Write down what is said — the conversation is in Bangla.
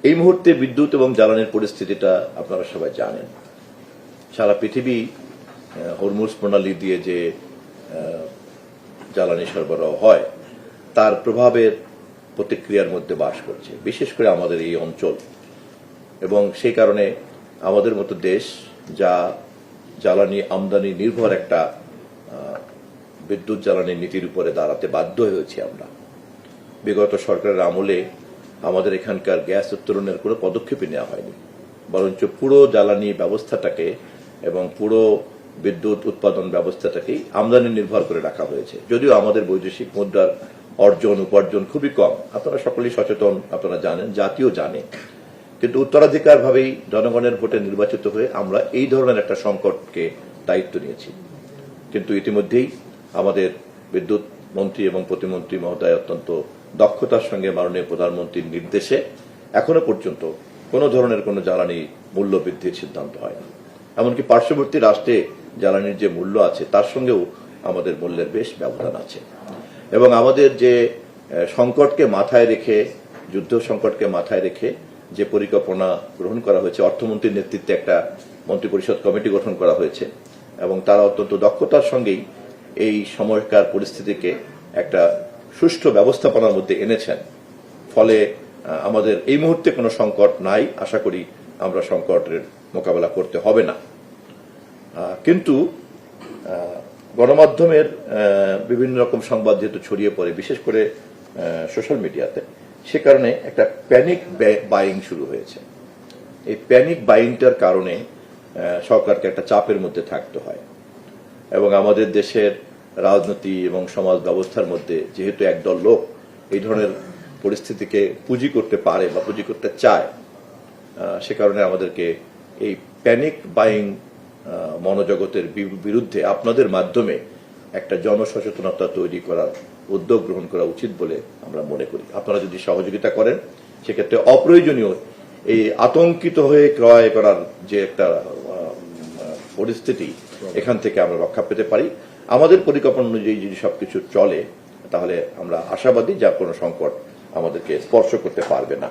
এই মুহূর্তে বিদ্যুৎ এবং জ্বালানির পরিস্থিতিটা আপনারা সবাই জানেন। সারা পৃথিবী হরমুজ প্রণালী দিয়ে যে জ্বালানি সরবরাহ হয় তার প্রভাবের প্রতিক্রিয়ার মধ্যে বাস করছে, বিশেষ করে আমাদের এই অঞ্চল। এবং সেই কারণে আমাদের মতো দেশ যা জ্বালানি আমদানি নির্ভর একটা বিদ্যুৎ জ্বালানি নীতির উপরে দাঁড়াতে বাধ্য হয়েছি আমরা। বিগত সরকারের আমলে আমাদের এখানকার গ্যাস উত্তোলনের কোনো পদক্ষেপই নেওয়া হয়নি, বরঞ্চ পুরো জ্বালানি ব্যবস্থাটাকে এবং পুরো বিদ্যুৎ উৎপাদন ব্যবস্থাটাকেই আমদানি নির্ভর করে রাখা হয়েছে। যদিও আমাদের বৈদেশিক মুদ্রার অর্জন উপার্জন খুবই কম, আপনারা সকলেই সচেতন, আপনারা জানেন, জাতিও জানে। কিন্তু উত্তরাধিকার ভাবেই জনগণের ভোটে নির্বাচিত হয়ে আমরা এই ধরনের একটা সংকটকে দায়িত্ব নিয়েছি। কিন্তু ইতিমধ্যেই আমাদের বিদ্যুৎ মন্ত্রী এবং প্রতিমন্ত্রী মহোদয় অত্যন্ত দক্ষতার সঙ্গে মাননীয় প্রধানমন্ত্রীর নির্দেশে এখনো পর্যন্ত কোন ধরনের কোন জ্বালানি মূল্য বৃদ্ধির সিদ্ধান্ত হয়নি। এমনকি পার্শ্ববর্তী রাষ্ট্রে জ্বালানির যে মূল্য আছে তার সঙ্গেও আমাদের মূল্যের বেশ ব্যবধান আছে। এবং আমাদের যে সংকটকে মাথায় রেখে, যুদ্ধ সংকটকে মাথায় রেখে যে পরিকল্পনা গ্রহণ করা হয়েছে, অর্থমন্ত্রীর নেতৃত্বে একটা মন্ত্রিপরিষদ কমিটি গঠন করা হয়েছে এবং তারা অত্যন্ত দক্ষতার সঙ্গেই এই সময়কার পরিস্থিতিকে একটা সুষ্ঠু ব্যবস্থাপনার মধ্যে এনেছেন। ফলে আমাদের এই মুহূর্তে কোনো সংকট নাই, আশা করি আমরা সংকটের মোকাবেলা করতে হবে না। কিন্তু গণমাধ্যমের বিভিন্ন রকম সংবাদ যেহেতু ছড়িয়ে পড়ে, বিশেষ করে সোশ্যাল মিডিয়াতে, সে কারণে একটা প্যানিক বাইং শুরু হয়েছে। এই প্যানিক বাইংটার কারণে সরকারকে একটা চাপের মধ্যে থাকতে হয় এবং আমাদের দেশের রাজনীতি এবং সমাজ ব্যবস্থার মধ্যে যেহেতু একদল লোক এই ধরনের পরিস্থিতিকে পুঁজি করতে পারে বা পুঁজি করতে চায়, সে কারণে আমাদেরকে এই প্যানিক বাইং মনোজগতের বিরুদ্ধে আপনাদের মাধ্যমে একটা জনসচেতনতা তৈরি করার উদ্যোগ গ্রহণ করা উচিত বলে আমরা মনে করি। আপনারা যদি সহযোগিতা করেন সেক্ষেত্রে অপ্রয়োজনীয় এই আতঙ্কিত হয়ে ক্রয় করার যে একটা পরিস্থিতি, এখান থেকে আমরা রক্ষা পেতে পারি। আমাদের পরিকল্পনা অনুযায়ী যদি সবকিছু চলে তাহলে আমরা আশাবাদী যা কোনো সংকট আমাদেরকে স্পর্শ করতে পারবে না।